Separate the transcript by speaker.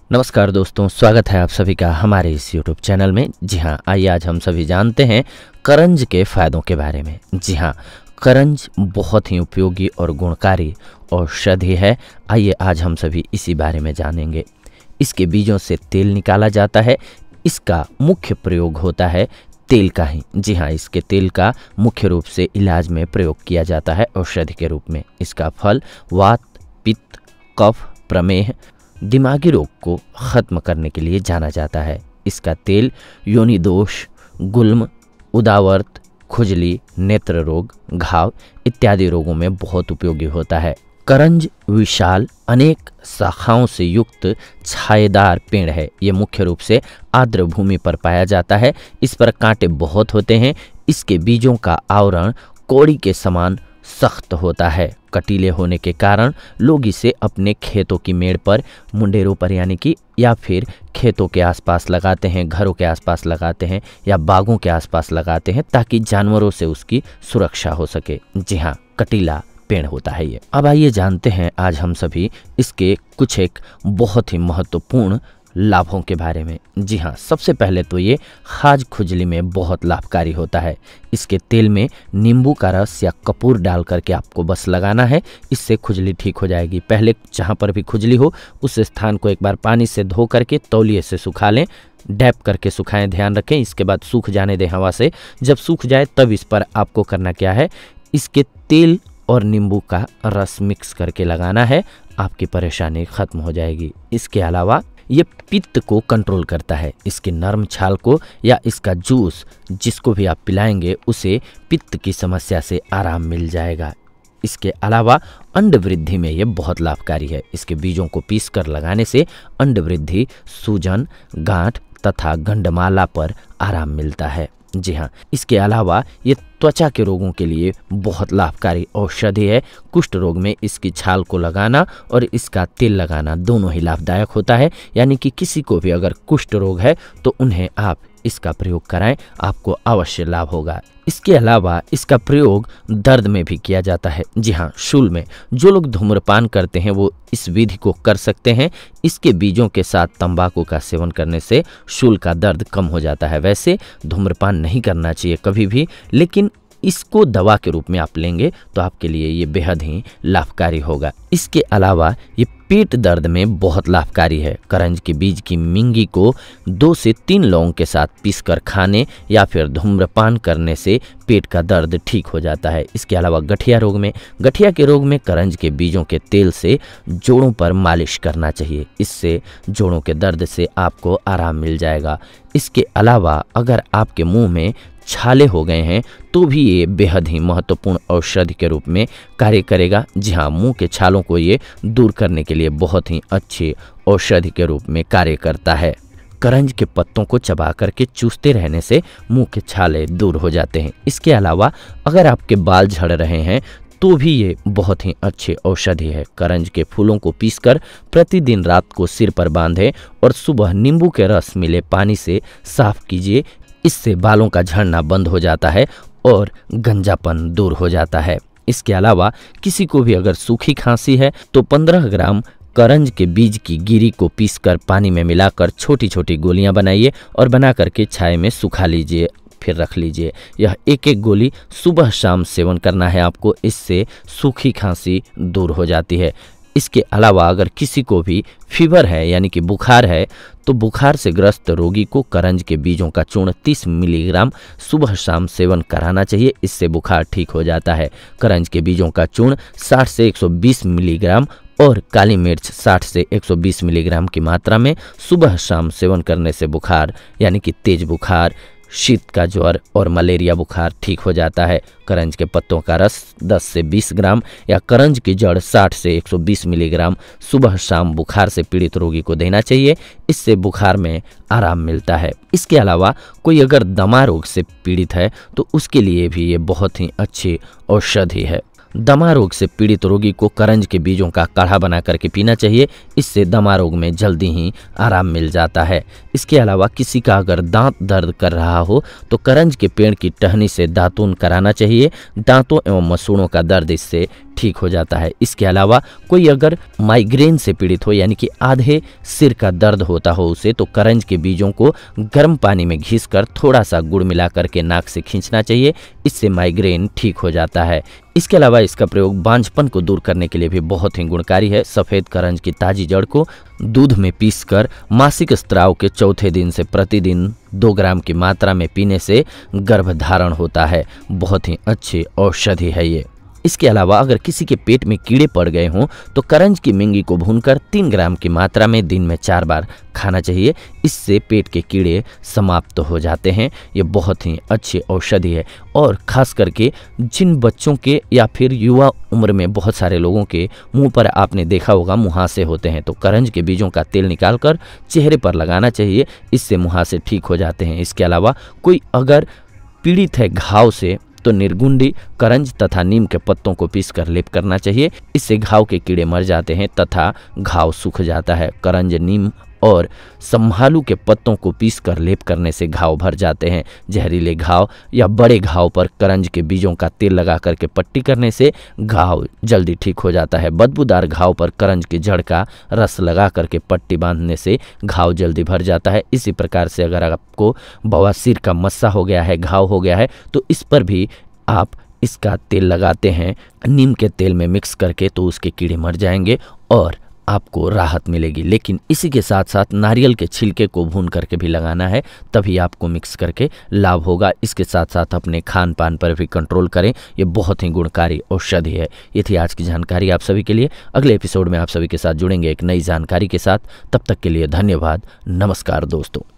Speaker 1: नमस्कार दोस्तों, स्वागत है आप सभी का हमारे इस YouTube चैनल में। जी हाँ, आइए आज हम सभी जानते हैं करंज के फायदों के बारे में। जी हाँ, करंज बहुत ही उपयोगी और गुणकारी औषधि है। आइए आज हम सभी इसी बारे में जानेंगे। इसके बीजों से तेल निकाला जाता है। इसका मुख्य प्रयोग होता है तेल का ही। जी हाँ, इसके तेल का मुख्य रूप से इलाज में प्रयोग किया जाता है औषधि के रूप में। इसका फल वात, पित्त, कफ, प्रमेह, दिमागी रोग को खत्म करने के लिए जाना जाता है। इसका तेल योनि दोष, गुल्म, उदावर्त, खुजली, नेत्र रोग, घाव इत्यादि रोगों में बहुत उपयोगी होता है। करंज विशाल अनेक शाखाओं से युक्त छायेदार पेड़ है। ये मुख्य रूप से आर्द्र भूमि पर पाया जाता है। इस पर कांटे बहुत होते हैं। इसके बीजों का आवरण कौड़ी के समान सख्त होता है। कटीले होने के कारण लोग इसे अपने खेतों की मेड़ पर, मुंडेरों पर यानी कि, या फिर खेतों के आसपास लगाते हैं, घरों के आसपास लगाते हैं या बागों के आसपास लगाते हैं ताकि जानवरों से उसकी सुरक्षा हो सके। जी हाँ, कटीला पेड़ होता है ये। अब आइए जानते हैं आज हम सभी इसके कुछ एक बहुत ही महत्वपूर्ण लाभों के बारे में। जी हाँ, सबसे पहले तो ये खाज खुजली में बहुत लाभकारी होता है। इसके तेल में नींबू का रस या कपूर डाल करके आपको बस लगाना है, इससे खुजली ठीक हो जाएगी। पहले जहाँ पर भी खुजली हो उस स्थान को एक बार पानी से धो करके तौलिए से सुखा लें। डैप करके सुखाएं, ध्यान रखें। इसके बाद सूख जाने दें हवा से। जब सूख जाए तब इस पर आपको करना क्या है, इसके तेल और नींबू का रस मिक्स करके लगाना है। आपकी परेशानी खत्म हो जाएगी। इसके अलावा ये पित्त को कंट्रोल करता है। इसके नरम छाल को या इसका जूस जिसको भी आप पिलाएंगे उसे पित्त की समस्या से आराम मिल जाएगा। इसके अलावा अंड वृद्धि में ये बहुत लाभकारी है। इसके बीजों को पीसकर लगाने से अंड वृद्धि, सूजन, गांठ तथा गंडमाला पर आराम मिलता है। जी हाँ, इसके अलावा ये त्वचा के रोगों के लिए बहुत लाभकारी औषधि है। कुष्ठ रोग में इसकी छाल को लगाना और इसका तेल लगाना दोनों ही लाभदायक होता है। यानी कि किसी को भी अगर कुष्ठ रोग है तो उन्हें आप इसका प्रयोग कराएं, आपको अवश्य लाभ होगा। इसके अलावा इसका प्रयोग दर्द में भी किया जाता है। जी हाँ, शूल में जो लोग धूम्रपान करते हैं वो इस विधि को कर सकते हैं। इसके बीजों के साथ तंबाकू का सेवन करने से शूल का दर्द कम हो जाता है। वैसे धूम्रपान नहीं करना चाहिए कभी भी, लेकिन इसको दवा के रूप में आप लेंगे तो आपके लिए ये बेहद ही लाभकारी होगा। इसके अलावा ये पेट दर्द में बहुत लाभकारी है। करंज के बीज की मिंगी को 2 से 3 लौंग के साथ पीसकर खाने या फिर धूम्रपान करने से पेट का दर्द ठीक हो जाता है। इसके अलावा गठिया के रोग में करंज के बीजों के तेल से जोड़ों पर मालिश करना चाहिए। इससे जोड़ों के दर्द से आपको आराम मिल जाएगा। इसके अलावा अगर आपके मुंह में छाले हो गए हैं तो भी ये बेहद ही महत्वपूर्ण औषधि के रूप में कार्य करेगा। जी हाँ, मुंह के छालों को ये दूर करने के लिए बहुत ही अच्छी औषधि के रूप में कार्य करता है। करंज के पत्तों को चबा करके चूसते रहने से मुंह के छाले दूर हो जाते हैं। इसके अलावा अगर आपके बाल झड़ रहे हैं तो भी ये बहुत ही अच्छी औषधि है। करंज के फूलों को पीसकर प्रतिदिन रात को सिर पर बांधें और सुबह नींबू के रस मिले पानी से साफ कीजिए। इससे बालों का झड़ना बंद हो जाता है और गंजापन दूर हो जाता है। इसके अलावा किसी को भी अगर सूखी खांसी है तो 15 ग्राम करंज के बीज की गिरी को पीसकर पानी में मिलाकर छोटी छोटी गोलियां बनाइए और बना करके छाया में सुखा लीजिए, फिर रख लीजिए। यह एक एक गोली सुबह शाम सेवन करना है आपको। इससे सूखी खांसी दूर हो जाती है। इसके अलावा अगर किसी को भी फीवर है यानी कि बुखार है तो बुखार से ग्रस्त रोगी को करंज के बीजों का चूर्ण 30 मिलीग्राम सुबह शाम सेवन कराना चाहिए। इससे बुखार ठीक हो जाता है। करंज के बीजों का चूर्ण 60 से 120 मिलीग्राम और काली मिर्च 60 से 120 मिलीग्राम की मात्रा में सुबह शाम सेवन करने से बुखार यानी कि तेज बुखार, शीत का ज्वर और मलेरिया बुखार ठीक हो जाता है। करंज के पत्तों का रस 10 से 20 ग्राम या करंज की जड़ 60 से 120 मिलीग्राम सुबह शाम बुखार से पीड़ित रोगी को देना चाहिए। इससे बुखार में आराम मिलता है। इसके अलावा कोई अगर दमा रोग से पीड़ित है तो उसके लिए भी ये बहुत ही अच्छी औषधि है। दमा रोग से पीड़ित रोगी को करंज के बीजों का काढ़ा बना करके पीना चाहिए। इससे दमा रोग में जल्दी ही आराम मिल जाता है। इसके अलावा किसी का अगर दांत दर्द कर रहा हो तो करंज के पेड़ की टहनी से दातून कराना चाहिए। दांतों एवं मसूड़ों का दर्द इससे ठीक हो जाता है। इसके अलावा कोई अगर माइग्रेन से पीड़ित हो यानी कि आधे सिर का दर्द होता हो उसे, तो करंज के बीजों को गर्म पानी में घिसकर थोड़ा सा गुड़ मिला करके नाक से खींचना चाहिए, इससे माइग्रेन ठीक हो जाता है। इसके अलावा इसका प्रयोग बांझपन को दूर करने के लिए भी बहुत ही गुणकारी है। सफ़ेद करंज की ताजी जड़ को दूध में पीसकर मासिक स्त्राव के चौथे दिन से प्रतिदिन 2 ग्राम की मात्रा में पीने से गर्भधारण होता है। बहुत ही अच्छी औषधि है ये। इसके अलावा अगर किसी के पेट में कीड़े पड़ गए हों तो करंज की मिंगी को भूनकर 3 ग्राम की मात्रा में दिन में 4 बार खाना चाहिए, इससे पेट के कीड़े समाप्त हो जाते हैं। ये बहुत ही अच्छी औषधि है। और खास करके जिन बच्चों के या फिर युवा उम्र में बहुत सारे लोगों के मुंह पर आपने देखा होगा मुहासे होते हैं, तो करंज के बीजों का तेल निकालकर चेहरे पर लगाना चाहिए, इससे मुहासे ठीक हो जाते हैं। इसके अलावा कोई अगर पीड़ित है घाव से तो निर्गुंडी, करंज तथा नीम के पत्तों को पीसकर लेप करना चाहिए, इससे घाव के कीड़े मर जाते हैं तथा घाव सूख जाता है। करंज, नीम और संभालू के पत्तों को पीसकर लेप करने से घाव भर जाते हैं। जहरीले घाव या बड़े घाव पर करंज के बीजों का तेल लगा करके पट्टी करने से घाव जल्दी ठीक हो जाता है। बदबूदार घाव पर करंज की जड़ का रस लगा करके पट्टी बांधने से घाव जल्दी भर जाता है। इसी प्रकार से अगर आपको बवासीर का मस्सा हो गया है, घाव हो गया है, तो इस पर भी आप इसका तेल लगाते हैं नीम के तेल में मिक्स करके, तो उसके कीड़े मर जाएंगे और आपको राहत मिलेगी। लेकिन इसी के साथ साथ नारियल के छिलके को भून करके भी लगाना है, तभी आपको मिक्स करके लाभ होगा। इसके साथ साथ अपने खान पान पर भी कंट्रोल करें, ये बहुत ही गुणकारी औषधि है। ये थी आज की जानकारी आप सभी के लिए। अगले एपिसोड में आप सभी के साथ जुड़ेंगे एक नई जानकारी के साथ। तब तक के लिए धन्यवाद। नमस्कार दोस्तों।